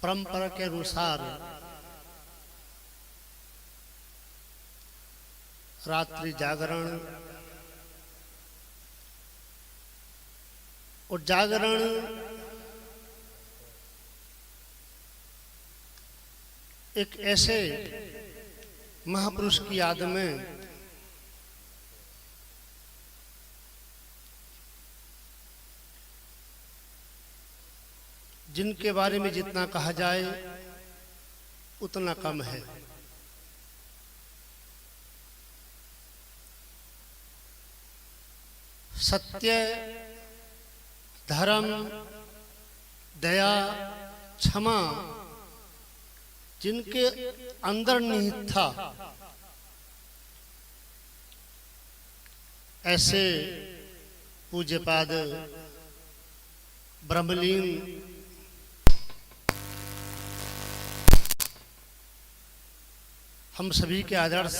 परंपरा के अनुसार रात्रि जागरण और जागरण एक ऐसे महापुरुष की याद में जिनके बारे में जितना कहा जाए उतना कम है। सत्य, धर्म, दया, क्षमा जिनके अंदर निहित था, ऐसे पूज्यपाद ब्रह्मलीन हम सभी के आदर्श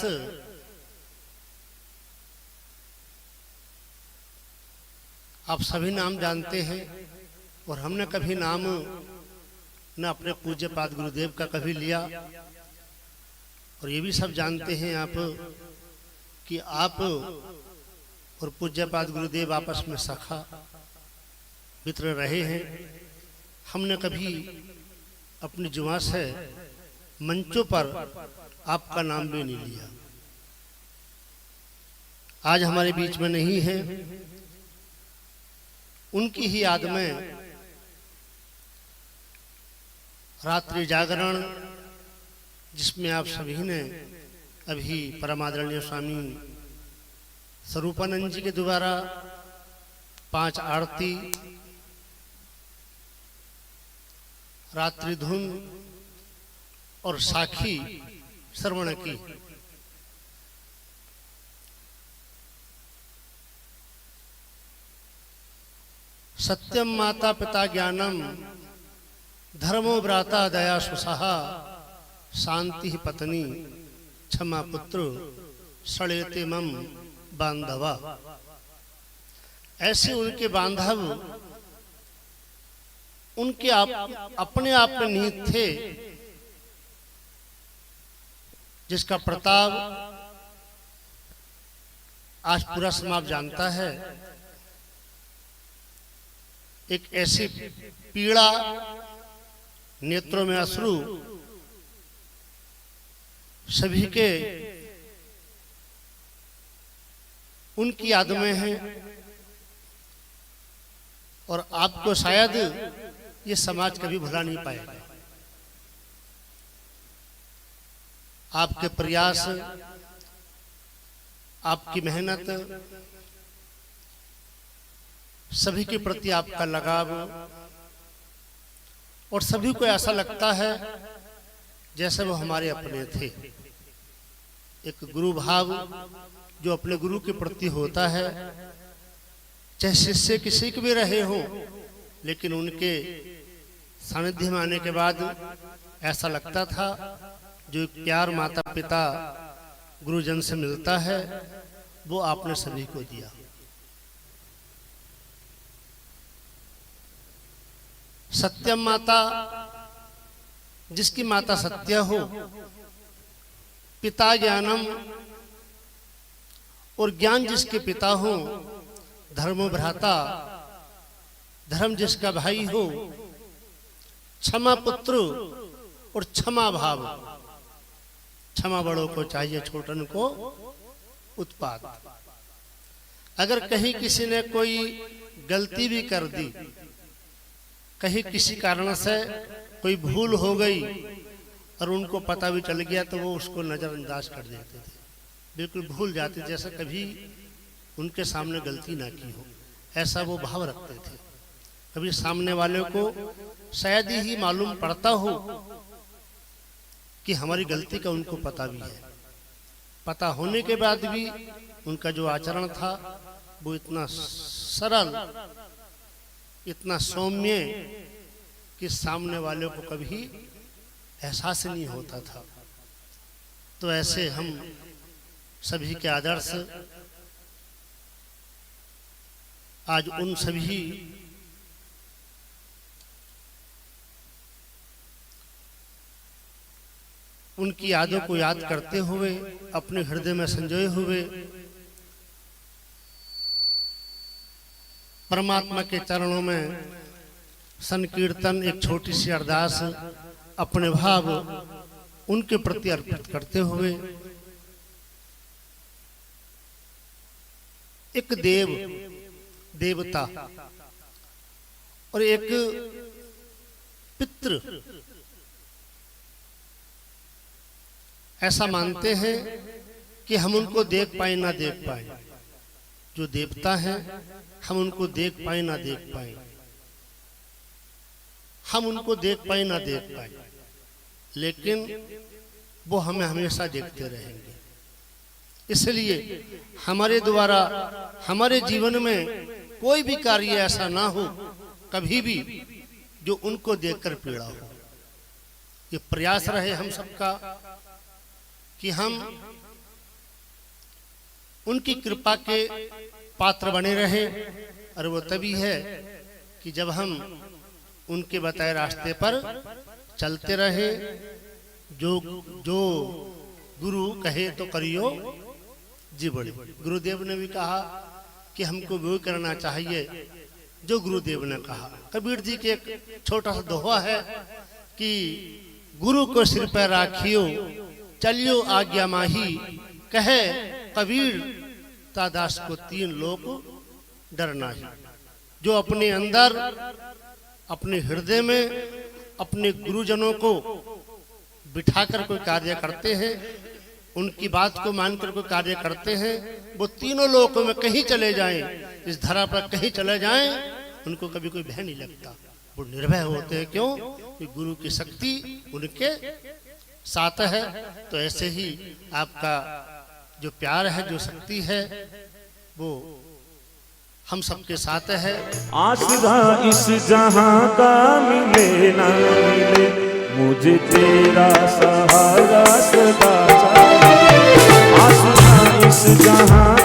आप सभी नाम जानते हैं और हमने कभी नाम न अपने पूज्यपाद गुरुदेव का कभी लिया, और ये भी सब जानते हैं आप कि आप और पूज्यपाद गुरुदेव आपस में सखा मित्र रहे हैं। हमने कभी अपनी जुबान से मंचों पर आपका नाम भी नहीं लिया। आज हमारे बीच में नहीं है, उनकी ही याद में रात्रि जागरण जिसमें आप सभी ने अभी परमादरणीय स्वामी स्वरूपानंद जी के द्वारा 5 आरती, रात्रि धुन और साखी श्रवण की। सत्यम माता पिता ज्ञानम, धर्मो भ्राता दया सुसहा, शांति पत्नी क्षमा पुत्र, सड़ेते मम बांधवा। ऐसे उनके बांधव उनके अपने आप में निहित थे, जिसका प्रताप आज पूरा समाज जानता है। एक ऐसी पीड़ा, नेत्रों में अश्रु सभी के उनकी याद में है, और आपको शायद ये समाज कभी भुला नहीं पाएगा। आपके प्रयास, आपकी मेहनत, सभी के प्रति आपका लगाव, और सभी को ऐसा लगता है जैसे वो हमारे अपने थे। एक गुरु भाव जो अपने गुरु के प्रति होता है, चाहे शिष्य किसी के भी रहे हो, लेकिन उनके सानिध्य में आने के बाद ऐसा लगता था जो एक प्यार माता पिता गुरुजन से मिलता है वो आपने सभी को दिया। सत्यम माता जिसकी माता सत्य हो, पिता ज्ञानम और ज्ञान जिसके पिता हो, धर्मो भ्राता धर्म जिसका भाई हो, क्षमा पुत्र और क्षमा भाव, क्षमा बड़ों को चाहिए छोटन को उत्पाद। अगर कहीं किसी ने कोई गलती भी कर दी, कहीं किसी कारण से कोई भूल हो गई और उनको पता भी चल गया, तो वो उसको नजरअंदाज कर देते थे, बिल्कुल भूल जाते, जैसे कभी उनके सामने गलती ना की हो, ऐसा वो भाव रखते थे। कभी सामने वाले को शायद ही मालूम पड़ता हो कि हमारी गलती का उनको पता भी है। पता होने के बाद भी उनका जो आचरण था वो इतना सरल, इतना सौम्य कि सामने वाले को कभी एहसास नहीं होता था। तो ऐसे हम सभी के आदर्श आज उन सभी उनकी यादों को याद करते हुए, अपने हृदय में संजोए हुए परमात्मा के चरणों में संकीर्तन, एक छोटी सी अरदास, अपने भाव उनके प्रति अर्पित करते हुए एक देवता और एक पितृ ऐसा मानते हैं कि हम उनको देख पाए ना देख पाए। जो देवता हैं हम उनको देख पाए ना देख पाए, हम उनको देख पाए ना देख पाए, लेकिन वो हमें हमेशा देखते रहेंगे। इसलिए हमारे द्वारा हमारे जीवन में कोई भी कार्य ऐसा ना हो कभी भी जो उनको देखकर पीड़ा हो। ये प्रयास रहे हम सबका कि हम उनकी कृपा के पात्र बने रहें। और वो तभी है कि जब हम उनके बताए रास्ते पर चलते रहे। जो गुरु कहे तो करियो जी बड़े। गुरुदेव ने भी कहा कि हमको वो करना चाहिए जो गुरुदेव ने कहा। कबीर जी के एक छोटा सा दोहा है कि गुरु को सिर पर राखियो चलियो आज्ञा माही, कहे कबीर तादास को तीन लोग डरना ही। जो अपने अंदर अपने हृदय में अपने गुरुजनों को बिठाकर कोई कार्य करते हैं, उनकी बात को मानकर कोई कार्य करते हैं, वो तीनों लोगों में कहीं चले जाएं, इस धरा पर कहीं चले जाएं, उनको कभी कोई भय नहीं लगता। वो निर्भय होते हैं। क्यों? कि गुरु की शक्ति उनके साथ है। तो ऐसे ही आपका जो प्यार है, जो शक्ति है, वो हम सबके साथ है। आसरा इस जहां का मिले ना मिले, मुझे तेरा सहारा सदा चाहिए। आसरा इस जहां